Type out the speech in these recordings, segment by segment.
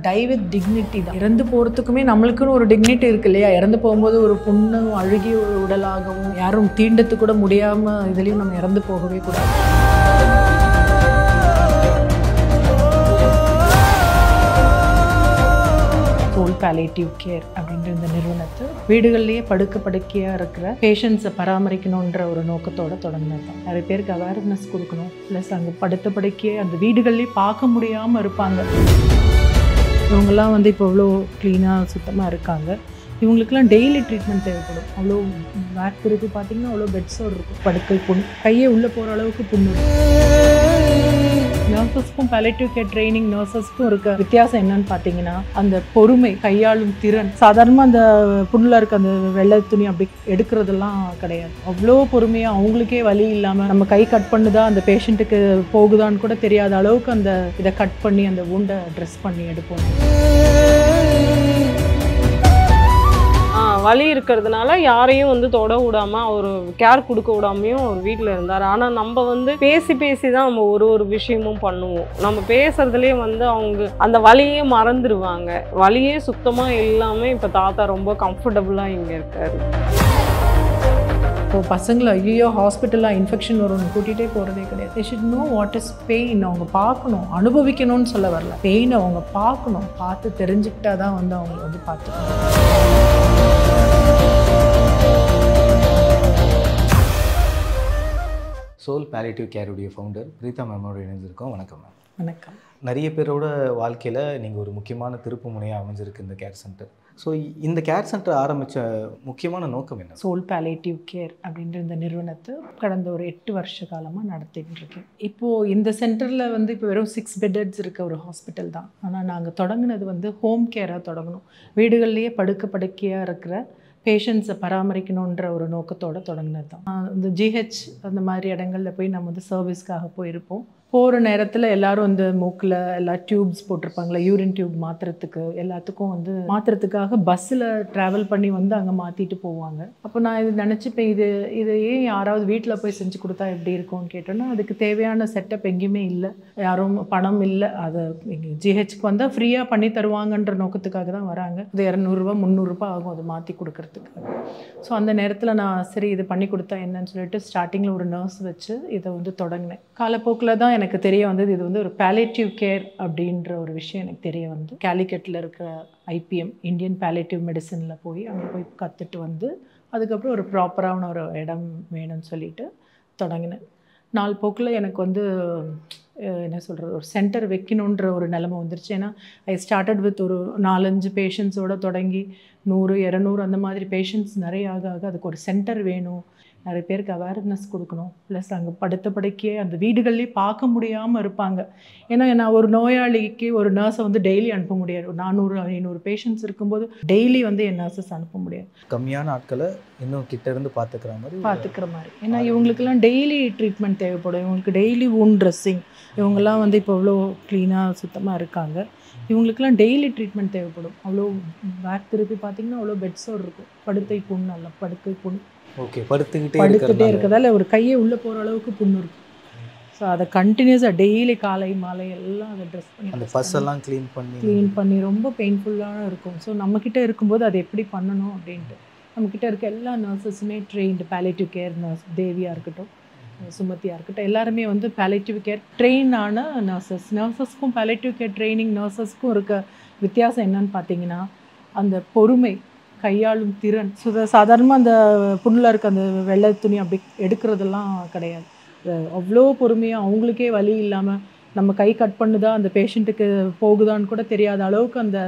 Die with dignity தான். இறந்து போகிறதுக்குமே நம்மளுக்குன்னு ஒரு டிக்னிட்டி இருக்கு இல்லையா? இறந்து போகும்போது ஒரு புண்ணு அழுகிய ஒரு உடலாகவும் யாரும் தீண்டத்து கூட முடியாமல் இதுலேயும் நம்ம இறந்து போகவே கூடாது. சோல் பாலியேட்டிவ் கேர் அப்படின்ற இந்த நிறுவனத்தை வீடுகள்லேயே படுக்கையாக இருக்கிற பேஷண்ட்ஸை பராமரிக்கணுன்ற ஒரு நோக்கத்தோடு தொடங்கினது தான். நிறைய பேருக்கு அவேர்னஸ் கொடுக்கணும், ப்ளஸ் அங்கே படுக்கையே அந்த வீடுகள்லேயே பார்க்க முடியாமல் இருப்பாங்க. இவங்கெல்லாம் வந்து இப்போ இவ்வளோ க்ளீனாக சுத்தமாக இருக்காங்க. இவங்களுக்குலாம் டெய்லி ட்ரீட்மெண்ட் தேவைப்படும். அவ்வளோ பேக் இருக்கு, பார்த்தீங்கன்னா அவ்வளோ பெட்ஸோடு இருக்கும். படுக்கை புண், கையே உள்ளே போகிற அளவுக்கு புண்ணு. நர்சஸ்க்கும் பாலியேட்டிவ் கேர் ட்ரைனிங் நர்சஸ்க்கும் இருக்க வித்தியாசம் என்னன்னு பார்த்தீங்கன்னா, அந்த பொறுமை, கையாளும் திறன். சாதாரணமாக அந்த புண்ணில் இருக்க அந்த வெள்ளை துணி அப்படி எடுக்கிறதெல்லாம் கிடையாது. அவ்வளோ பொறுமையாக அவங்களுக்கே வலி இல்லாமல் நம்ம கை கட் பண்ணுதா அந்த பேஷண்ட்டுக்கு போகுதான்னு கூட தெரியாத அளவுக்கு அந்த இதை கட் பண்ணி அந்த வூண்டை ட்ரெஸ் பண்ணி எடுப்போம். வலி இருக்கிறதுனால யாரையும் வந்து தொட விடாமல் அவர் கேர் கொடுக்க விடாமையும் அவர் வீட்டில் இருந்தார். ஆனால் நம்ம வந்து பேசி தான் நம்ம ஒரு விஷயமும் பண்ணுவோம். நம்ம பேசுறதுலேயே வந்து அவங்க அந்த வலியே மறந்துடுவாங்க. வலியே சுத்தமாக இல்லாமல் இப்போ தாத்தா ரொம்ப கம்ஃபர்டபுளாக இங்கே இருக்கார். இப்போ பசங்களை ஐயோ ஹாஸ்பிட்டலாக இன்ஃபெக்ஷன் வரும்னு கூட்டிகிட்டே போகிறதே கிடையாது. They should know what is pain. அவங்க பார்க்கணும், அனுபவிக்கணும்னு சொல்ல வரல. பெயினை அவங்க பார்க்கணும், பார்த்து தெரிஞ்சுக்கிட்டா தான் வந்து அவங்க வந்து பார்த்துக்கணும். சோல் பாலியேட்டிவ் கேருடைய ஃபவுண்டர் பிரீதா மேமோட இணைஞ்சிருக்கோம். வணக்கம் மேம். வணக்கம். நிறைய பேரோட வாழ்க்கையில் நீங்கள் ஒரு முக்கியமான திருப்பு முனையாக அமைஞ்சிருக்கு இந்த கேர் சென்டர். ஸோ இந்த கேர் சென்டர் ஆரம்பித்த முக்கியமான நோக்கம் என்ன? சோல் பாலியேட்டிவ் கேர் அப்படின்ற இந்த நிறுவனத்தை கடந்த ஒரு 8 வருஷ காலமாக நடத்திட்டு இருக்கேன். இப்போது இந்த சென்டரில் வந்து இப்போ வெறும் 6 பெட்டட்ஸ் இருக்க ஒரு ஹாஸ்பிட்டல் தான். ஆனால் நாங்கள் தொடங்கினது வந்து ஹோம் கேராக தொடங்கணும். வீடுகள்லேயே படுக்கையாக இருக்கிற பேஷண்ட்ஸை பராமரிக்கணுன்ற ஒரு நோக்கத்தோடு தொடங்கினது தான். இந்த ஜிஹெச் அந்த மாதிரி இடங்களில் போய் நம்ம வந்து சர்வீஸ்க்காக போயிருப்போம். போகிற நேரத்தில் எல்லோரும் வந்து மூக்கில் எல்லா டியூப்ஸ் போட்டிருப்பாங்களே, யூரின் டியூப் மாற்றுறதுக்கு எல்லாத்துக்கும் வந்து மாற்றுறதுக்காக பஸ்ஸில் ட்ராவல் பண்ணி வந்து அங்கே மாற்றிட்டு போவாங்க. அப்போ நான் இது நினச்சிப்பேன், இது ஏன் யாராவது வீட்டில் போய் செஞ்சு கொடுத்தா எப்படி இருக்கும்னு கேட்டோன்னா, அதுக்கு தேவையான செட்டப் எங்கேயுமே இல்லை, யாரும் பணம் இல்லை. அதை எங்கள் ஜிஹெச்சுக்கு வந்தால் ஃப்ரீயாக பண்ணி தருவாங்கன்ற நோக்கத்துக்காக தான் வராங்க. இது 200 300 ஆகும் அது மாற்றி கொடுக்கறதுக்கு. ஸோ அந்த நேரத்தில் நான் சரி இது பண்ணி கொடுத்தா என்னன்னு சொல்லிட்டு ஸ்டார்டிங்கில் ஒரு நர்ஸ் வச்சு இதை வந்து தொடங்கினேன். காலப்போக்கில் தான் எனக்கு தெரிய வந்தது இது வந்து ஒரு பாலியேட்டிவ் கேர் அப்படின்ற ஒரு விஷயம் எனக்கு தெரிய வந்து கேலிக்கட்டில் இருக்கிற IPM இந்தியன் பாலியேட்டிவ் மெடிசனில் போய் அங்கே போய் கற்றுட்டு வந்து அதுக்கப்புறம் ஒரு ப்ராப்பரான ஒரு இடம் வேணும்னு சொல்லிட்டு தொடங்கினேன். நாள் போக்கில் எனக்கு வந்து என்ன சொல்கிறது, ஒரு சென்டர் வைக்கணுன்ற ஒரு நிலைமை வந்துருச்சு. ஏன்னா ஐ ஸ்டார்டட் வித் ஒரு 4-5 பேஷண்ட்ஸோடு தொடங்கி 100 200 அந்த மாதிரி பேஷண்ட்ஸ் நிறைய ஆக அதுக்கு ஒரு சென்டர் வேணும், நிறைய பேருக்கு அவேர்னஸ் கொடுக்கணும், ப்ளஸ் அங்கே படுக்கையே அந்த வீடுகள்லேயே பார்க்க முடியாமல் இருப்பாங்க. ஏன்னா நான் ஒரு நோயாளிக்கு ஒரு நர்ஸை வந்து டெய்லி அனுப்ப முடியாது. 400-500 பேஷண்ட்ஸ் இருக்கும்போது டெய்லி வந்து என் நர்ஸஸ் அனுப்ப முடியாது. கம்மியான ஆட்களை இன்னும் கிட்டேருந்து பார்த்துக்கிற மாதிரி. ஏன்னா இவங்களுக்கெல்லாம் டெய்லி ட்ரீட்மெண்ட் தேவைப்படும். இவங்களுக்கு டெய்லி வூண்ட் ட்ரெஸ்ஸிங். இவங்கெல்லாம் வந்து இப்போ இவ்வளோ க்ளீனாக சுத்தமாக இருக்காங்க. இவங்களுக்கெல்லாம் டெய்லி ட்ரீட்மெண்ட் தேவைப்படும். அவ்வளோ பேக் திருப்பி பார்த்தீங்கன்னா அவ்வளோ பெட்ஸோடு இருக்கும். படுக்கை புண், நல்ல படுக்கை புண். ஓகே, படுத்துக்கிட்டே இருக்கிறதால ஒரு கையை உள்ளே போகிற அளவுக்கு புண்ணு இருக்கும். ஸோ அதை கண்டினியூஸாக டெய்லி காலை மாலை எல்லாம் அதை ட்ரெஸ் பண்ணி அந்த பஸ்ஸெல்லாம் க்ளீன் பண்ணி ரொம்ப பெயின்ஃபுல்லாக இருக்கும். ஸோ நம்மக்கிட்ட இருக்கும்போது அதை எப்படி பண்ணணும் அப்படின்ட்டு நம்மக்கிட்ட இருக்க எல்லா நர்சஸுமே ட்ரெயின்டு பாலியேட்டிவ் கேர் நர்ஸ். தேவியாக இருக்கட்டும், சுமதியாக இருக்கட்டும், எல்லாருமே வந்து பாலியேட்டிவ் கேர் ட்ரெயின் ஆன நர்சஸ்க்கும் பாலியேட்டிவ் கேர் ட்ரைனிங் நர்சஸ்க்கும் இருக்க வித்தியாசம் என்னன்னு பார்த்தீங்கன்னா, அந்த பொறுமை, கையாளும் திறன். சாதாரணமாக அந்த புண்ணில் இருக்க அந்த வெள்ளை துணி அப்படி எடுக்கிறதெல்லாம் கிடையாது. அவ்வளோ பொறுமையாக அவங்களுக்கே வலி இல்லாமல் நம்ம கை கட் பண்ணுதா அந்த பேஷண்ட்டுக்கு போகுதான்னு கூட தெரியாத அளவுக்கு அந்த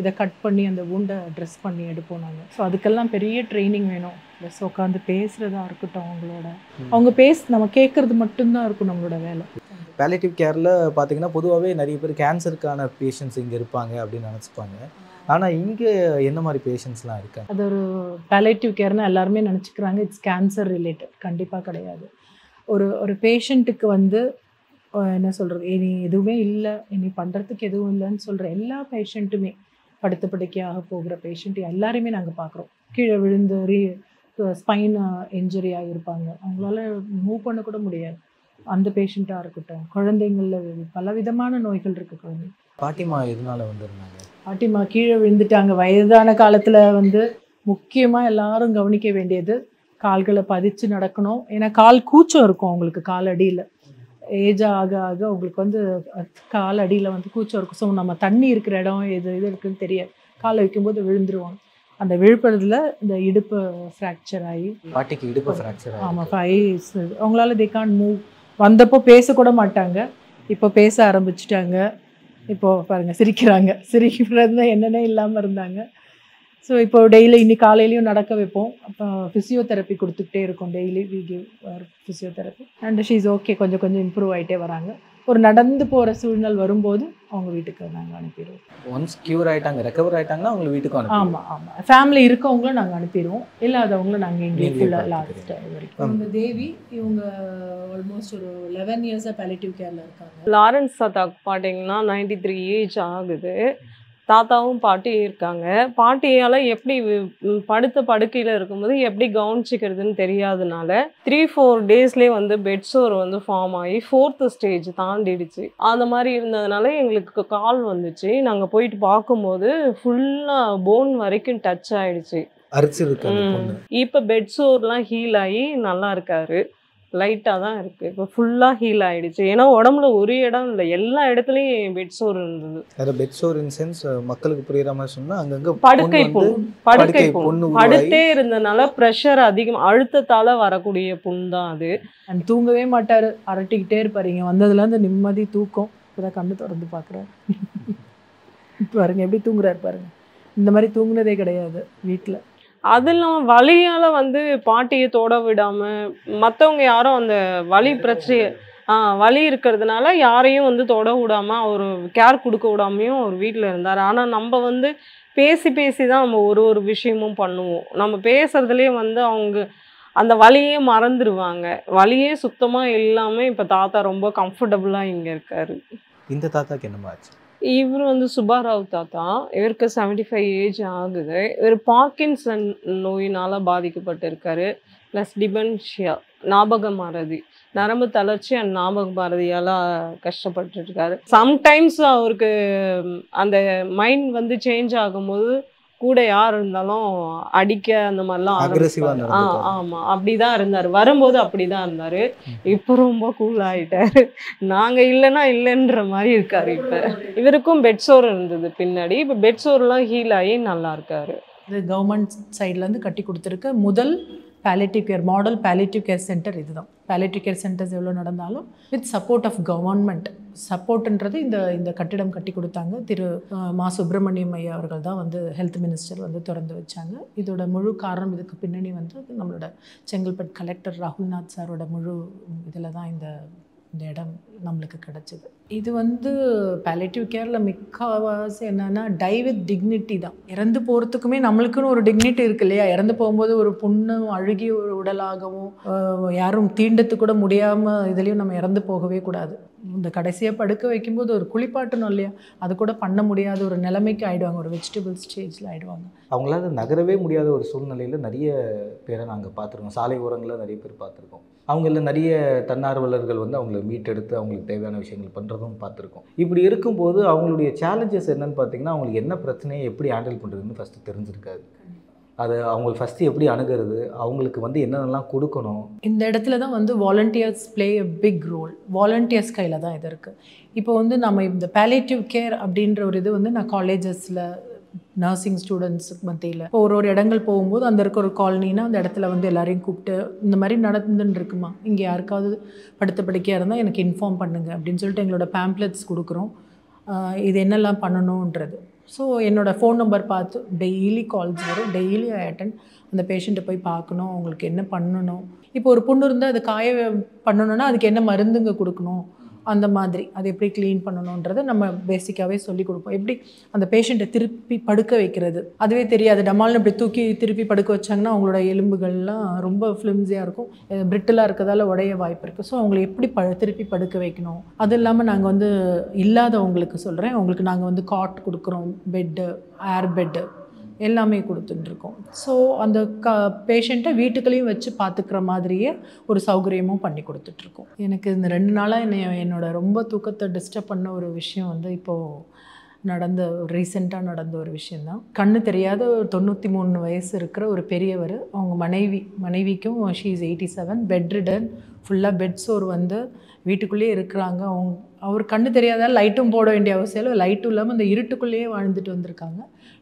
இதை கட் பண்ணி அந்த வூண்டை ட்ரெஸ் பண்ணி எடுப்போம் நாங்கள். ஸோ அதுக்கெல்லாம் பெரிய ட்ரைனிங் வேணும். ப்ளஸ் உட்காந்து பேசுகிறதா இருக்கட்டும், அவங்க நம்ம கேட்குறது மட்டும்தான் இருக்கும் நம்மளோட வேலை. பாலியேட்டிவ் கேரில் பார்த்தீங்கன்னா பொதுவாகவே நிறைய பேர் கேன்சருக்கான பேஷண்ட்ஸ் இங்கே இருப்பாங்க அப்படின்னு நினச்சிப்பாங்க. ஆனால் இங்கே என்ன மாதிரி பேஷண்ட்ஸ்லாம் இருக்காங்க? அது ஒரு பாலியேட்டிவ் கேர்னால் எல்லாருமே நினச்சிக்கிறாங்க இட்ஸ் கேன்சர் ரிலேட்டட். கண்டிப்பாக கிடையாது. ஒரு பேஷண்ட்டுக்கு வந்து என்ன சொல்கிறது, இனி எதுவுமே இல்லை, இனி பண்ணுறதுக்கு எதுவும் இல்லைன்னு சொல்கிற எல்லா பேஷண்ட்டுமே, படுக்கையாக போகிற பேஷண்ட் எல்லாருமே நாங்கள் பார்க்குறோம். கீழே விழுந்து ஸ்பைன் இன்ஜுரி ஆகியிருப்பாங்க, அவங்களால மூவ் பண்ணக்கூட முடியாது. அந்த பேஷண்ட்டாக இருக்கட்டும், குழந்தைங்களில் பலவிதமான நோய்கள் இருக்குது குழந்தை. பாட்டிமா எதனால வந்திருந்தாங்க? பாட்டிமா கீழே விழுந்துட்டாங்க. வயதான காலத்தில் வந்து முக்கியமாக எல்லாரும் கவனிக்க வேண்டியது கால்களை பதிச்சு நடக்கணும். ஏன்னா கால் கூச்சம் இருக்கும் அவங்களுக்கு, கால் அடியில் ஏஜ் ஆக ஆக அவங்களுக்கு வந்து கால் அடியில் வந்து கூச்சம் இருக்கும். ஸோ நம்ம தண்ணி இருக்கிற இடம் இது இருக்குன்னு தெரியாது, காலை வைக்கும்போது விழுந்துருவாங்க. அந்த விழுப்புறதுல இந்த இடுப்பு ஃப்ராக்சர் ஆகி, பாட்டிக்கு இடுப்பு ஃப்ராக்சர் ஆமாம் 5 years அவங்களால தே கான்ட் மூவ். வந்தப்போ பேசக்கூட மாட்டாங்க, இப்போ பேச ஆரம்பிச்சிட்டாங்க. இப்போது பாருங்கள் சிரிக்கிறாங்க. சிரிக்கிறது என்னென்ன இல்லாமல் இருந்தாங்க. ஸோ இப்போ டெய்லி இன்னைக்கு காலையிலையும் நடக்க வைப்போம். அப்போ ஃபிசியோதெரப்பி கொடுத்துக்கிட்டே இருக்கோம். Daily we give physiotherapy and she is okay. கொஞ்சம் கொஞ்சம் இம்ப்ரூவ் ஆகிட்டே வராங்க. ஒரு நடந்து போகிற சூழ்நிலை வரும்போது அவங்க வீட்டுக்கு நாங்கள் அனுப்பிடுவோம். ஒன்ஸ் க்யூர் ஆகிட்டாங்க, ரெக்கவர் ஆகிட்டாங்கன்னா அவங்க வீட்டுக்கு அனுப்பிடுவோம். ஆமாம் ஆமாம், ஃபேமிலி இருக்கவங்களும் நாங்கள் அனுப்பிடுவோம், இல்லாதவங்களும் நாங்கள் எங்கே ஃபுல்லாக லாஸ்ட் வரைக்கும். இந்த தேவி இவங்க ஆல்மோஸ்ட் ஒரு 11 years பாலிட்டிவ் கேரில் இருக்காங்க. லாரன்ஸ் தாத்தாக்கு பார்த்தீங்கன்னா 93 ஏஜ் ஆகுது. தாத்தாவும் பாட்டியும் இருக்காங்க. பாட்டியால் எப்படி படுத்த படுக்கையில் இருக்கும்போது எப்படி கவனிச்சிக்கிறதுன்னு தெரியாதனால 3-4 டேஸ்லேயே வந்து பெட் சோர் வந்து ஃபார்ம் ஆகி 4th ஸ்டேஜ் தாண்டிடுச்சு. அந்த மாதிரி இருந்ததுனால எங்களுக்கு கால் வந்துச்சு. நாங்கள் போயிட்டு பார்க்கும்போது ஃபுல்லாக போன் வரைக்கும் டச் ஆகிடுச்சு. இப்போ பெட் சோர்லாம் ஹீல் ஆகி நல்லா இருக்காரு. லைட்டாக தான் இருக்குது, இப்போ ஃபுல்லாக ஹீல் ஆகிடுச்சு. ஏன்னா உடம்புல ஒரு இடம் இல்லை, எல்லா இடத்துலையும் பெட் சோர் இருந்தது. அதாவது பெட் சோர் இன் சென்ஸ் மக்களுக்கு புரியுற மாதிரி சொன்னால் அங்கங்கே படுக்கை புண் படுத்தே இருந்ததுனால ப்ரெஷர் அதிகம், அழுத்தத்தால் வரக்கூடிய புண் தான் அது. அண்ட் தூங்கவே மாட்டார், அரட்டிக்கிட்டே இருப்பார். இங்கே வந்ததுலேருந்து நிம்மதி தூக்கம். இப்போதான் கண்ணு திறந்து பார்க்குறாரு. பாருங்க எப்படி தூங்குறாரு பாருங்க. இந்த மாதிரி தூங்குனதே கிடையாது வீட்டில். அது இல்லாமல் வலியால் வந்து பாட்டியை தொட விடாமல், மற்றவங்க யாரும் அந்த வலி பிரச்சனை வலி இருக்கிறதுனால யாரையும் வந்து தொட விடாமல், அவர் கேர் கொடுக்க விடாமையும் அவர் வீட்டில் இருந்தார். ஆனால் நம்ம வந்து பேசி பேசி தான் நம்ம ஒரு விஷயமும் பண்ணுவோம். நம்ம பேசுகிறதுலேயே வந்து அவங்க அந்த வலியே மறந்துடுவாங்க. வலியே சுத்தமாக இல்லாமல் இப்போ தாத்தா ரொம்ப கம்ஃபர்டபுளாக இங்கே இருக்கார். இந்த தாத்தாக்கு என்னமா ஆச்சு? இவர் வந்து சுப்பாராவ் தாத்தா. இவருக்கு 75 ஏஜ் ஆகுது. இவர் பார்க்கின்சன் நோயினால் பாதிக்கப்பட்டிருக்காரு. ப்ளஸ் டிமென்ஷியா, ஞாபக மறதி, நரம்பு தளர்ச்சி அண்ட் ஞாபக மறதியால் கஷ்டப்பட்டுருக்காரு. சம்டைம்ஸ் அவருக்கு அந்த மைண்ட் வந்து சேஞ்ச் ஆகும்போது கூட யார் இருந்தாலும் அடிக்க அந்த மாதிரிலாம் ஆமாம் அப்படி தான் இருந்தார். வரும்போது அப்படி தான் இருந்தார். இப்போ ரொம்ப கூல் ஆகிட்டார். நாங்கள் இல்லைன்னா இல்லைன்ற மாதிரி இருக்கார். இப்போ இவருக்கும் பெட் சோர் இருந்தது பின்னாடி, இப்போ பெட் சோர்லாம் ஹீல் ஆகி நல்லா இருக்கார். இது கவர்மெண்ட் சைட்லேருந்து கட்டி கொடுத்துருக்க முதல் பாலிட்டிவ் கேர் மாடல் பாலிட்டிவ் கேர் சென்டர் இதுதான். பாலிட்டிவ் கேர் சென்டர்ஸ் எவ்வளோ நடந்தாலும் வித் சப்போர்ட் ஆஃப் கவர்மெண்ட் சப்போர்ட்ன்றது இந்த கட்டிடம் கட்டி கொடுத்தாங்க. திரு மா சுப்பிரமணியம் ஐயா அவர்கள் தான் வந்து ஹெல்த் மினிஸ்டர் வந்து திறந்து வச்சாங்க. இதோட முழு காரணம், இதுக்கு பின்னணி வந்து நம்மளோட செங்கல்பட்டு கலெக்டர் ராகுல்நாத் சாரோட முழு இதில் தான் இந்த இடம் நம்மளுக்கு கிடச்சிது. இது வந்து பாலிட்டிவ் கேரில் மிக்கவாசி என்னென்னா டை வித் டிக்னிட்டி தான். இறந்து போகிறதுக்குமே நம்மளுக்குன்னு ஒரு டிக்னிட்டி இருக்குது இல்லையா? இறந்து போகும்போது ஒரு புண்ணு அழுகி ஒரு உடலாகவும் யாரும் தீண்டத்து கூட முடியாமல் இதுலேயும் நம்ம இறந்து போகவே கூடாது. இந்த கடைசியாக படுக்க வைக்கும்போது ஒரு குளிப்பாட்டணும் இல்லையா, அது கூட பண்ண முடியாத ஒரு நிலைமைக்கு ஆகிடுவாங்க. ஒரு வெஜிடபிள் ஸ்டேஜில் ஆகிடுவாங்க. அவங்களால நகரவே முடியாத ஒரு சூழ்நிலையில் நிறைய பேரை நாங்கள் பார்த்துருக்கோம். சாலை ஓரங்களில் நிறைய பேர் பார்த்துருக்கோம். அவங்களில் நிறைய தன்னார்வலர்கள் வந்து அவங்கள மீட்டெடுத்து அவங்களுக்கு தேவையான விஷயங்கள் பண்ணுறதும் பார்த்துருக்கோம். இப்படி இருக்கும்போது அவங்களுடைய சேலஞ்சஸ் என்னன்னு பார்த்தீங்கன்னா, அவங்களுக்கு என்ன பிரச்சனையை எப்படி ஹேண்டில் பண்ணுறதுன்னு ஃபஸ்ட்டு தெரிஞ்சிருக்காது. அது அவங்களுக்கு ஃபஸ்ட்டு எப்படி அணுகிறது, அவங்களுக்கு வந்து என்னென்னலாம் கொடுக்கணும். இந்த இடத்துல தான் வந்து volunteers play a big role. Volunteers கையில் தான் இது இருக்குது. இப்போ வந்து நம்ம இந்த பாலியேட்டிவ் கேர் அப்படின்ற ஒரு இது வந்து நான் காலேஜஸில் நர்சிங் ஸ்டூடெண்ட்ஸுக்கு மத்தியில் இப்போ ஒரு இடங்கள் போகும்போது அந்த இருக்க ஒரு காலனினா அந்த இடத்துல வந்து எல்லாரையும் கூப்பிட்டு இந்த மாதிரி நடந்துன்னு இருக்குமா, இங்கே யாருக்காவது படுத்த படுக்கையாக இருந்தால் எனக்கு இன்ஃபார்ம் பண்ணுங்கள் அப்படின்னு சொல்லிட்டு எங்களோட பேம்ப்ளெட்ஸ் கொடுக்குறோம். இது என்னெல்லாம் பண்ணணுன்றது. ஸோ என்னோடய ஃபோன் நம்பர் பார்த்து டெய்லி கால்ஸ் வரும். டெய்லி ஐ அட்டெண்ட். அந்த பேஷண்ட்டை போய் பார்க்கணும், அவங்களுக்கு என்ன பண்ணணும். இப்போ ஒரு புண்ணு இருந்தால் அது காய பண்ணணுன்னா அதுக்கு என்ன மருந்துங்க கொடுக்கணும், அந்த மாதிரி அது எப்படி க்ளீன் பண்ணணுன்றதை நம்ம பேசிக்காகவே சொல்லி கொடுப்போம். எப்படி அந்த பேஷண்ட்டை திருப்பி படுக்க வைக்கிறது அதுவே தெரியாது. டமால்னு இப்படி தூக்கி திருப்பி படுக்க வச்சாங்கன்னா அவங்களோட எலும்புகள்லாம் ரொம்ப ஃப்ளிம்ஸியாக இருக்கும், பிரிட்டிலாக இருக்கிறதால உடைய வாய்ப்பு இருக்குது. ஸோ அவங்களை எப்படி திருப்பி படுக்க வைக்கணும். அது இல்லாமல் நாங்கள் வந்து இல்லாதவங்களுக்கு சொல்கிறேன், அவங்களுக்கு நாங்கள் வந்து காட் கொடுக்குறோம், பெட்டு, ஏர் பெட்டு எல்லாமே கொடுத்துட்டுருக்கோம். ஸோ அந்த பேஷண்ட்டை வீட்டுக்குள்ளேயும் வச்சு பார்த்துக்கிற மாதிரியே ஒரு சௌகரியமும் பண்ணி கொடுத்துட்ருக்கோம். எனக்கு இந்த 2 நாளாக என்னோட ரொம்ப தூக்கத்தை டிஸ்டர்ப் பண்ண ஒரு விஷயம் வந்து இப்போது ரீசெண்டாக நடந்த ஒரு விஷயந்தான். கண்ணு தெரியாத ஒரு 93 வயசு இருக்கிற ஒரு பெரியவர், அவங்க மனைவிக்கும் ஷீ இஸ் 87, பெட் ரிடன், ஃபுல்லாக பெட் சோர் வந்து வீட்டுக்குள்ளேயே இருக்கிறாங்க. அவர் கண்ணு தெரியாதால் லைட்டும் போட வேண்டிய அவசியம் இல்லை, லைட்டும் இல்லாமல் அந்த இருட்டுக்குள்ளேயே வாழ்ந்துட்டு வந்திருக்காங்க.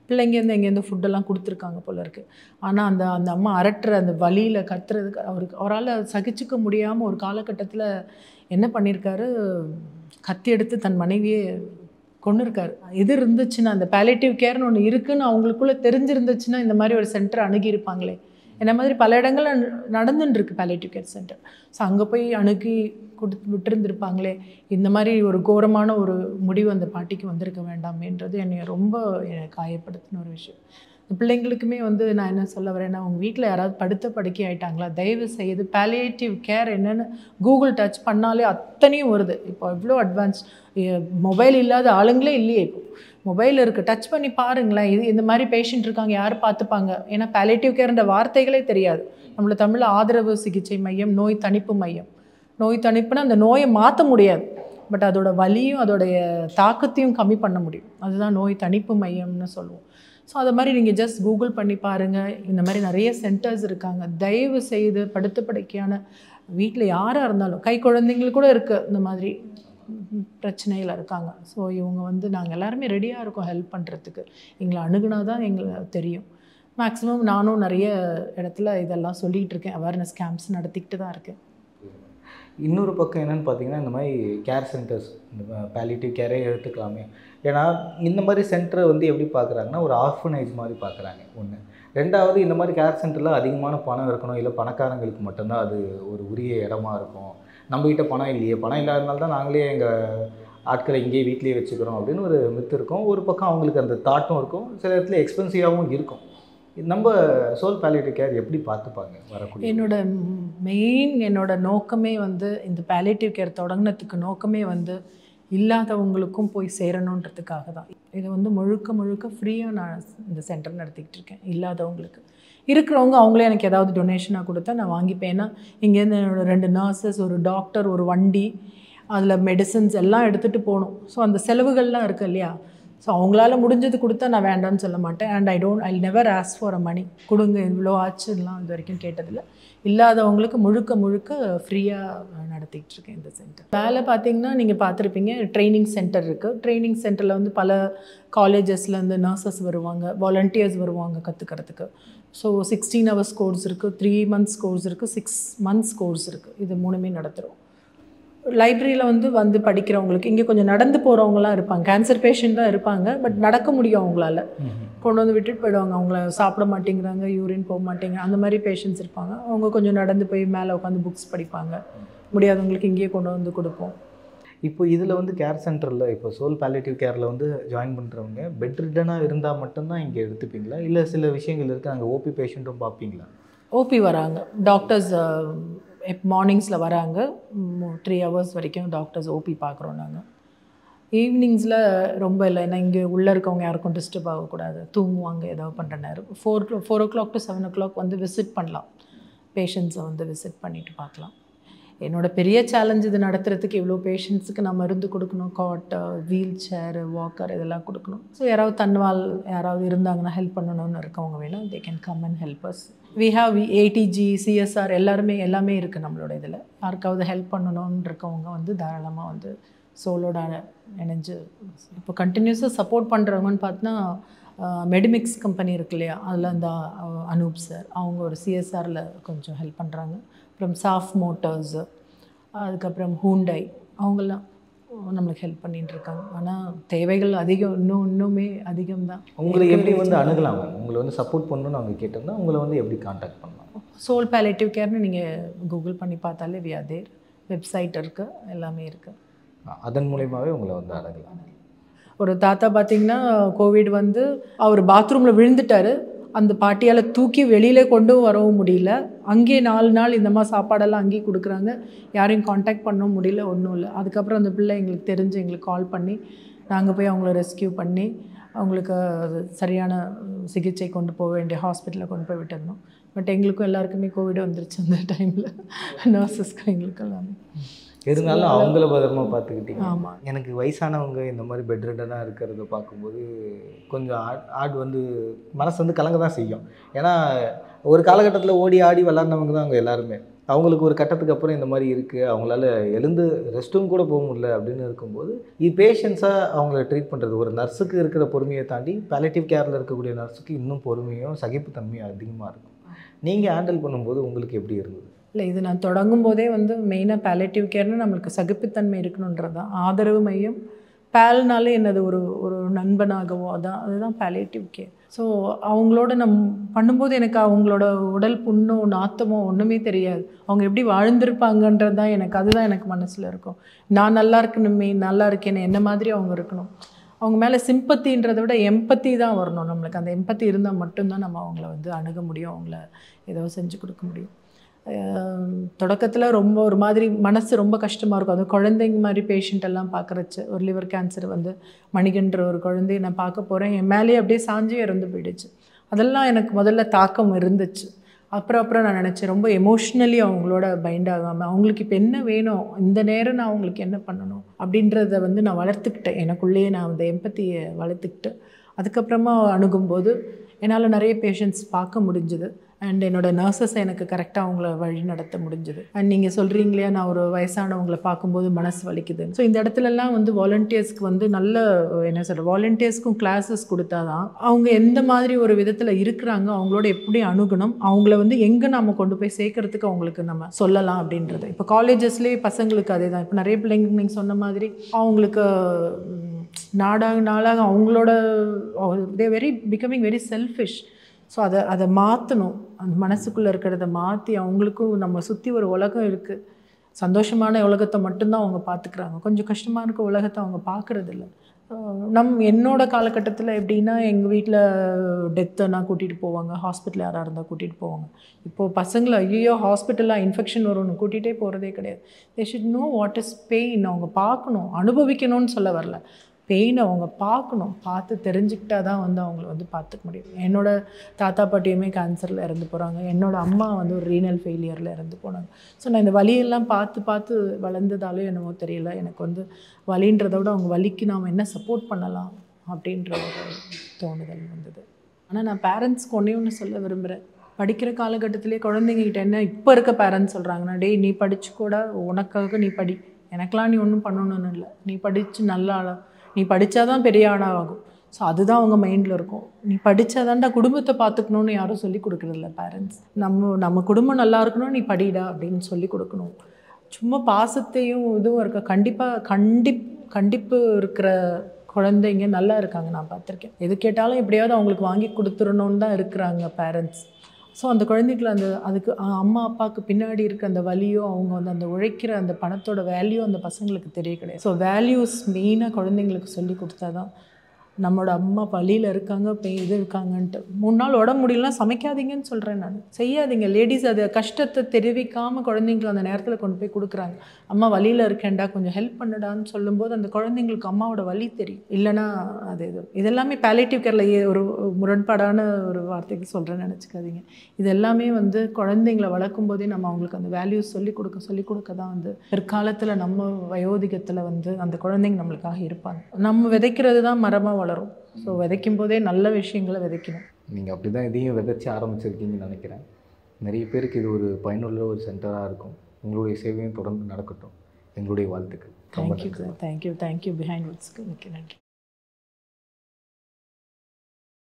பிள்ளைங்கேருந்து எங்கேருந்து ஃபுட்டெல்லாம் கொடுத்துருக்காங்க போல இருக்குது. ஆனால் அந்த அம்மா அரட்டுற அந்த வலியில் கத்துறதுக்கு அவரால் சகிச்சுக்க முடியாமல் ஒரு காலகட்டத்தில் என்ன பண்ணியிருக்காரு, கத்தி எடுத்து தன் மனைவியே கொண்டு இருக்காரு. இது இருந்துச்சுன்னா, அந்த பேலேட்டிவ் கேர்னு ஒன்று இருக்குதுன்னு அவங்களுக்குள்ளே தெரிஞ்சிருந்துச்சுன்னா இந்த மாதிரி ஒரு சென்டர் அணுகியிருப்பாங்களே. என்ன மாதிரி பல இடங்களில் நடந்துட்டுருக்கு பேலேட்டிவ் கேர் சென்டர். ஸோ அங்கே போய் அணுகி விட்டுருந்துருப்பாங்களே. இந்த மாதிரி ஒரு கோரமான ஒரு முடிவு அந்த பாட்டிக்கு வந்திருக்க வேண்டாமேன்றது என்னை ரொம்ப காயப்படுத்தின ஒரு விஷயம். இந்த பிள்ளைங்களுக்குமே வந்து நான் என்ன சொல்ல வரேன்னா, அவங்க வீட்டில் யாராவது படுக்கை ஆகிட்டாங்களா, தயவு செய்து பேலியேட்டிவ் கேர் என்னென்னு கூகுள் டச் பண்ணாலே அத்தனையும் வருது. இப்போ எவ்வளோ அட்வான்ஸ், மொபைல் இல்லாத ஆளுங்களே இல்லையே. இப்போ மொபைல் இருக்குது, டச் பண்ணி பாருங்களேன். இந்த மாதிரி பேஷண்ட் இருக்காங்க, யார் பார்த்துப்பாங்க. ஏன்னா பேலியேட்டிவ் கேர்ன்ற வார்த்தைகளே தெரியாது. நம்மள தமிழில் ஆதரவு சிகிச்சை மையம், நோய் தணிப்பு மையம். நோய் தணிப்புனா அந்த நோயை மாற்ற முடியாது, பட் அதோட வலியும் அதோடைய தாக்கத்தையும் கம்மி பண்ண முடியும். அதுதான் நோய் தணிப்பு மையம்னு சொல்லுவோம். ஸோ அதை மாதிரி நீங்கள் ஜஸ்ட் கூகுள் பண்ணி பாருங்கள். இந்த மாதிரி நிறைய சென்டர்ஸ் இருக்காங்க. தயவு செய்து படுக்கையான வீட்டில் யாராக இருந்தாலும், கை குழந்தைங்களுக்கு கூட இருக்குது இந்த மாதிரி பிரச்சனைகள் இருக்காங்க. ஸோ இவங்க வந்து நாங்கள் எல்லாருமே ரெடியாக இருக்கோம் ஹெல்ப் பண்ணுறதுக்கு. எங்களை அணுகுனா தான் எங்களுக்கு தெரியும். மேக்ஸிமம் நானும் நிறைய இடத்துல இதெல்லாம் சொல்லிகிட்டு இருக்கேன், அவேர்னஸ் கேம்ப்ஸ் நடத்திக்கிட்டு தான் இருக்கேன். இன்னொரு பக்கம் என்னென்னு பார்த்தீங்கன்னா, இந்த மாதிரி கேர் சென்டர்ஸ், இந்த பேலியேட்டிவ் கேரே எடுத்துக்கலாமே. ஏன்னா இந்த மாதிரி சென்டரை வந்து எப்படி பார்க்குறாங்கன்னா, ஒரு ஆர்ஃபனேஜ் மாதிரி பார்க்குறாங்க ஒன்று. ரெண்டாவது, இந்த மாதிரி கேர் சென்டரில் அதிகமான பணம் இருக்கணும், இல்லை பணக்காரங்களுக்கு மட்டும்தான் அது ஒரு உரிய இடமா இருக்கும். நம்மகிட்ட பணம் இல்லையே, பணம் இல்லாதனால தான் நாங்களே எங்கள் ஆட்களை இங்கேயே வீட்லேயே வச்சுக்கிறோம் அப்படின்னு ஒரு மித்து இருக்கும். ஒரு பக்கம் அவங்களுக்கு அந்த தாட்டும் இருக்கும், சில இடத்துல எக்ஸ்பென்சிவாகவும் இருக்கும். நம்ம சோல் பேலியேட்டிவ் கேர் எப்படி பார்த்துப்பாங்க வரக்கூடிய? என்னோட நோக்கமே வந்து இந்த பேலியேட்டிவ் கேர் தொடங்கினதுக்கு நோக்கமே வந்து இல்லாதவங்களுக்கும் போய் சேரணுன்றதுக்காக தான். இது வந்து முழுக்க ஃப்ரீயாக நான் இந்த சென்டர் நடத்திக்கிட்டு இருக்கேன். இல்லாதவங்களுக்கு, இருக்கிறவங்க அவங்களே எனக்கு ஏதாவது டொனேஷனாக கொடுத்தா நான் வாங்கிப்பேன். ஏன்னா இங்கேருந்து என்னோட 2 நர்சஸ், ஒரு டாக்டர், ஒரு வண்டி, அதில் மெடிசன்ஸ் எல்லாம் எடுத்துகிட்டு போகணும். ஸோ அந்த செலவுகள்லாம் இருக்குது இல்லையா. ஸோ அவங்களால முடிஞ்சது கொடுத்தா நான் வேண்டான்னு சொல்ல மாட்டேன். And I never ask for a money. கொடுங்க இவ்வளோ ஆச்சுலாம் இது வரைக்கும் கேட்டதில்லை. இல்லாதவங்களுக்கு முழுக்க ஃப்ரீயாக நடத்திக்கிட்டு இருக்கேன் இந்த சென்டர். வேலை பார்த்தீங்கன்னா நீங்கள் பார்த்துருப்பீங்க, ட்ரைனிங் சென்டர் இருக்குது. ட்ரைனிங் சென்டரில் வந்து பல காலேஜஸ்லேருந்து நர்சஸ் வருவாங்க, வாலண்டியர்ஸ் வருவாங்க கற்றுக்கிறதுக்கு. ஸோ 16 hours கோர்ஸ் இருக்குது, 3 months கோர்ஸ் இருக்குது, 6 months கோர்ஸ் இருக்குது. இது 3மே நடத்துகிறோம். லைப்ரரியில் வந்து படிக்கிறவங்களுக்கு, இங்கே கொஞ்சம் நடந்து போகிறவங்களாம் இருப்பாங்க, கேன்சர் பேஷண்ட் தான் இருப்பாங்க, பட் நடக்க முடியும் அவங்களால. கொண்டு வந்து விட்டுட்டு போயிடுவாங்க, அவங்கள சாப்பிட மாட்டேங்கிறாங்க, யூரின் போக மாட்டேங்கிறாங்க, அந்த மாதிரி பேஷண்ட்ஸ் இருப்பாங்க. அவங்க கொஞ்சம் நடந்து போய் மேலே உட்காந்து புக்ஸ் படிப்பாங்க. முடியாதவங்களுக்கு இங்கேயே கொண்டு வந்து கொடுப்போம். இப்போ இதில் வந்து கேர் சென்டரில், இப்போ சோல் பேலியேட்டிவ் கேரில் வந்து ஜாயின் பண்ணுறவங்க பெட் ரிட்டனாக இருந்தால் மட்டும்தான் இங்கே எடுத்துப்பீங்களா, இல்லை சில விஷயங்கள் இருக்குது அங்கே ஓபி பேஷண்ட்டும் பார்ப்பீங்களா? ஓபி வராங்க, டாக்டர்ஸ் மார்னிங்ஸில் வராங்க, 3 hours வரைக்கும் டாக்டர்ஸ் ஓபி பார்க்குறோம் நாங்கள். ஈவினிங்ஸில் ரொம்ப இல்லை, ஏன்னா இங்கே உள்ளே இருக்கவங்க யாருக்கும் டிஸ்டர்ப் ஆகக்கூடாது, தூங்குவாங்க ஏதாவது பண்ணுற நேரம். 4 o'clock to 7 o'clock வந்து விசிட் பண்ணலாம், பேஷண்ட்ஸை வந்து விசிட் பண்ணிவிட்டு பார்க்கலாம். என்னோடய பெரிய சேலஞ்ச் இது நடத்துகிறதுக்கு, இவ்வளோ பேஷண்ட்ஸுக்கு நான் மருந்து கொடுக்கணும், காட், வீல் சேரு, வாக்கர் இதெல்லாம் கொடுக்கணும். ஸோ யாராவது தன்வால் யாராவது இருந்தாங்கன்னா ஹெல்ப் பண்ணணும்னு இருக்கவங்க வேணும், they can come and help us. We have ATG, CSR எல்லாமே இருக்குது நம்மளோட இதில். யாருக்காவது ஹெல்ப் பண்ணணும்னு இருக்கவங்க வந்து தாராளமாக வந்து சோலோட இணைஞ்சு இப்போ கண்டினியூஸாக சப்போர்ட் பண்ணுறவங்கன்னு பார்த்தா மெடிமிக்ஸ் கம்பெனி இருக்கு இல்லையா, அதில் அந்த அனூப் சார் அவங்க ஒரு CSRல கொஞ்சம் ஹெல்ப் பண்ணுறாங்க. அப்புறம் சாஃப் மோட்டார்ஸு, அதுக்கப்புறம் ஹூண்டாய், அவங்கெல்லாம் நம்மளுக்கு ஹெல்ப் பண்ணிட்டு இருக்காங்க. ஆனால் தேவைகள் அதிகம், இன்னுமே அதிகம் தான். உங்களை எப்படி வந்து அணுகலாம், உங்களை வந்து சப்போர்ட் பண்ணணும்னு அவங்க கேட்டிருந்தா உங்களை வந்து எப்படி காண்டாக்ட் பண்ணலாம்? சோல் பேலியேட்டிவ் கேர்னு நீங்கள் கூகுள் பண்ணி பார்த்தாலே வி ஆர் தேர், வெப்சைட் இருக்குது, எல்லாமே இருக்குது. அதன் மூலயமாவே உங்களை வந்து அணுகலாம். ஒரு தாத்தா பார்த்தீங்கன்னா கோவிட் வந்து அவர் பாத்ரூமில் விழுந்துட்டார், அந்த பாட்டியால் தூக்கி வெளியிலே கொண்டு வரவும் முடியல. அங்கேயே 4 நாள் இந்த மாதிரி சாப்பாடெல்லாம் அங்கேயே கொடுக்குறாங்க, யாரையும் காண்டாக்ட் பண்ணவும் முடியல, ஒன்றும் இல்லை. அதுக்கப்புறம் அந்த பிள்ளை எங்களுக்கு தெரிஞ்சு எங்களுக்கு கால் பண்ணி நாங்கள் போய் அவங்கள ரெஸ்கியூ பண்ணி அவங்களுக்கு சரியான சிகிச்சை கொண்டு போக வேண்டிய ஹாஸ்பிட்டலில் கொண்டு போய் விட்டுருந்தோம். பட் எங்களுக்கும் எல்லாருக்குமே கோவிட் வந்துருச்சு அந்த டைமில், நர்சஸ்க்கு எங்களுக்கு எல்லாமே. இருந்தாலும் அவங்கள பத்திரமா பார்த்துக்கிட்டீங்க. ஆமாம். எனக்கு வயசானவங்க இந்த மாதிரி பெட்ரிட்டனாக இருக்கிறத பார்க்கும்போது கொஞ்சம் ஆட் வந்து மனசு வந்து கலங்க தான் செய்யும். ஏன்னா ஒரு காலகட்டத்தில் ஓடி ஆடி விளாட்னவங்க தான் அவங்க எல்லாருமே. அவங்களுக்கு ஒரு கட்டத்துக்கு அப்புறம் இந்த மாதிரி இருக்குது, அவங்களால எழுந்து ரெஸ்ட்டும் கூட போக முடியல அப்படின்னு இருக்கும்போது பேஷன்ஸாக அவங்கள ட்ரீட் பண்ணுறது, ஒரு நர்ஸுக்கு இருக்கிற பொறுமையை தாண்டி பாலியேட்டிவ் கேரில் இருக்கக்கூடிய நர்ஸுக்கு இன்னும் பொறுமையும் சகிப்புத்தன்மையும் அதிகமாக இருக்கும். நீங்கள் ஹேண்டில் பண்ணும்போது உங்களுக்கு எப்படி இருந்தது? இல்லை, இது நான் தொடங்கும் போதே வந்து மெயினாக பாலியேட்டிவ் கேர்னு நம்மளுக்கு சகிப்புத்தன்மை இருக்கணுன்றது தான் ஆதரவு மையம். பேல்னாலே என்னது ஒரு நண்பனாகவோ அதுதான் பாலியேட்டிவ் கேர். ஸோ அவங்களோட பண்ணும்போது எனக்கு அவங்களோட உடல் புண்ணோ நாத்தமோ ஒன்றுமே தெரியாது. அவங்க எப்படி வாழ்ந்திருப்பாங்கன்றது தான் அதுதான் எனக்கு மனசில் இருக்கும். நான் நல்லா இருக்கணுமே, நல்லா இருக்கேன்னு என்ன மாதிரி அவங்க இருக்கணும். அவங்க மேலே சிம்பத்தின்றதை விட எம்பத்தி தான் வரணும் நம்மளுக்கு. அந்த எம்பத்தி இருந்தால் மட்டும்தான் நம்ம அவங்கள வந்து அணுக முடியும், அவங்கள ஏதோ செஞ்சு கொடுக்க முடியும். தொடக்கத்தில் ரொம்ப ஒரு மாதிரி மனசு ரொம்ப கஷ்டமாக இருக்கும். அது குழந்தைங்க மாதிரி பேஷண்ட் எல்லாம் பார்க்குறச்சு. ஒரு லிவர் கேன்சர் வந்து மணிகன்ற ஒரு குழந்தைய நான் பார்க்க போகிறேன், என் மேலேயே அப்படியே சாஞ்சே இறந்து போயிடுச்சு. அதெல்லாம் எனக்கு முதல்ல தாக்கம் இருந்துச்சு. அப்புறம் நான் நினச்சேன், ரொம்ப எமோஷ்னலி அவங்களோட பைண்ட் ஆகாமல் அவங்களுக்கு இப்போ என்ன வேணும், இந்த நேரம் நான் அவங்களுக்கு என்ன பண்ணணும் அப்படின்றத வந்து நான் வளர்த்துக்கிட்டேன். எனக்குள்ளேயே நான் அந்த எம்பத்தியை வளர்த்துக்கிட்டு அதுக்கப்புறமா அணுகும்போது என்னால் நிறைய பேஷண்ட்ஸ் பார்க்க முடிஞ்சுது. அண்ட் என்னோடய நர்சஸ் எனக்கு கரெக்டாக அவங்கள வழி நடத்த முடிஞ்சுது. அண்ட் நீங்கள் சொல்கிறீங்களே, நான் ஒரு வயசானவங்களை பார்க்கும்போது மனசு வலிக்குது. ஸோ இந்த இடத்துலலாம் வந்து வாலண்டியர்ஸ்க்கு வந்து நல்ல என்ன சொல்கிற வாலண்டியர்ஸ்க்கும் கிளாஸஸ் கொடுத்தா தான் அவங்க எந்த மாதிரி ஒரு விதத்தில் இருக்கிறாங்க, அவங்களோட எப்படி அணுகணும், அவங்கள வந்து எங்கே நம்ம கொண்டு போய் சேர்க்கறதுக்கு அவங்களுக்கு நம்ம சொல்லலாம் அப்படின்றது. இப்போ காலேஜஸ்லேயே பசங்களுக்கு அதே தான். இப்போ நிறைய பிள்ளைங்க நீங்கள் சொன்ன மாதிரி அவங்களுக்கு நாளாக அவங்களோட பிகமிங் வெரி செல்ஃபிஷ். ஸோ அதை மாற்றணும். அந்த மனசுக்குள்ளே இருக்கிறத மாற்றி அவங்களுக்கும் நம்ம சுற்றி ஒரு உலகம் இருக்குது, சந்தோஷமான உலகத்தை மட்டும்தான் அவங்க பார்த்துக்கிறாங்க. கொஞ்சம் கஷ்டமாக இருக்க உலகத்தை அவங்க பார்க்குறதில்ல. என்னோட காலகட்டத்தில் எப்படின்னா, எங்கள் வீட்டில் டெத்துனா கூட்டிகிட்டு போவாங்க, ஹாஸ்பிட்டல் யாராக இருந்தால் கூட்டிகிட்டு போவாங்க. இப்போது பசங்களை ஐயோ ஹாஸ்பிட்டலாக இன்ஃபெக்ஷன் வரும்னு கூட்டிகிட்டே போகிறதே கிடையாது. They should know what is pain. அவங்க பார்க்கணும், அனுபவிக்கணும்னு சொல்ல வரல, பெயினை அவங்க பார்க்கணும். பார்த்து தெரிஞ்சுக்கிட்டா தான் வந்து அவங்கள வந்து பார்த்துக்க முடியும். என்னோடய தாத்தா பாட்டியுமே கேன்சரில் இறந்து போகிறாங்க. என்னோடய அம்மா வந்து ஒரு ரீனல் ஃபெயிலியரில் இறந்து போனாங்க. ஸோ நான் இந்த வலியெல்லாம் பார்த்து வளர்ந்ததாலே என்னமோ தெரியல, எனக்கு வந்து வலின்றதை விட அவங்க வலிக்கு நாம் என்ன சப்போர்ட் பண்ணலாம் அப்படின்ற ஒரு தோணுதல் வந்தது. ஆனால் நான் பேரண்ட்ஸ்க்கு ஒன்று சொல்ல விரும்புகிறேன். படிக்கிற காலகட்டத்திலே குழந்தைங்ககிட்ட என்ன இப்போ இருக்க பேரண்ட்ஸ் சொல்கிறாங்கன்னா, டேய் நீ படித்து கூட உனக்காக நீ படி, எனக்கெலாம் நீ ஒன்றும் பண்ணணும்னு இல்லை, நீ படித்து நல்லா நீ படித்தாதான் பெரிய ஆளாகும். ஸோ அதுதான் அவங்க மைண்டில் இருக்கும். நீ படித்தாதான்டா குடும்பத்தை பார்த்துக்கணுன்னு யாரும் சொல்லி கொடுக்குறதில்ல பேரண்ட்ஸ். நம்ம குடும்பம் நல்லா இருக்கணும், நீ படிடா அப்படின்னு சொல்லி கொடுக்கணும். சும்மா பாசத்தையும் இதுவும் இருக்க கண்டிப்பு இருக்கிற குழந்தைங்க நல்லா இருக்காங்க, நான் பார்த்துருக்கேன். எது கேட்டாலும் எப்படியாவது அவங்களுக்கு வாங்கி கொடுத்துடணுன்னு தான் இருக்கிறாங்க பேரண்ட்ஸ். ஸோ அந்த குழந்தைகளை அதுக்கு அம்மா அப்பாவுக்கு பின்னாடி இருக்க அந்த வலியோ, அவங்க வந்து அந்த உழைக்கிற அந்த பணத்தோட வேல்யூ அந்த பசங்களுக்கு தெரிய கிடையாது. ஸோ வேல்யூஸ் மெயினாக குழந்தைங்களுக்கு சொல்லி கொடுத்தா தான் நம்மளோட அம்மா வழியில் இருக்காங்க, இது இருக்காங்கன்ட்டு. 3 நாள் உடம்பு முடியலாம் சமைக்காதீங்கன்னு சொல்கிறேன் நான், செய்யாதீங்க. லேடிஸ் அதை கஷ்டத்தை தெரிவிக்காமல் குழந்தைங்களுக்கு அந்த நேரத்தில் கொண்டு போய் கொடுக்குறாங்க. அம்மா வழியில் இருக்கேன்டா கொஞ்சம் ஹெல்ப் பண்ணுடான்னு சொல்லும்போது அந்த குழந்தைங்களுக்கு அம்மாவோட வலி தெரியும். இல்லைனா அது இதெல்லாமே பாலியேட்டிவ் கேரில் ஒரு முரண்பாடான ஒரு வார்த்தைக்கு சொல்கிறேன்னு நினச்சிக்காதீங்க. இது எல்லாமே வந்து குழந்தைங்களை வளர்க்கும் போதே நம்ம அவங்களுக்கு அந்த வேல்யூஸ் சொல்லிக் கொடுக்க தான் வந்து பிற்காலத்தில் நம்ம வயோதிகத்தில் வந்து அந்த குழந்தைங்க நம்மளுக்காக இருப்பாங்க. நம்ம விதைக்கிறது தான் மரமாக வளரும். ஸோ விதைக்கும் போதே நல்ல விஷயங்களை விதைக்கணும். நீங்கள் அப்படி தான் இதையும் விதைச்சி ஆரம்பிச்சிருக்கீங்கன்னு நினைக்கிறேன். நிறைய பேருக்கு இது ஒரு பயனுள்ள ஒரு சென்டராக இருக்கும். உங்களுடைய சேவையும் தொடர்ந்து நடக்கட்டும். எங்களுடைய வாழ்த்துக்கள். தேங்க்யூ. பிஹைண்ட் வுட்ஸ்க்கு நன்றி.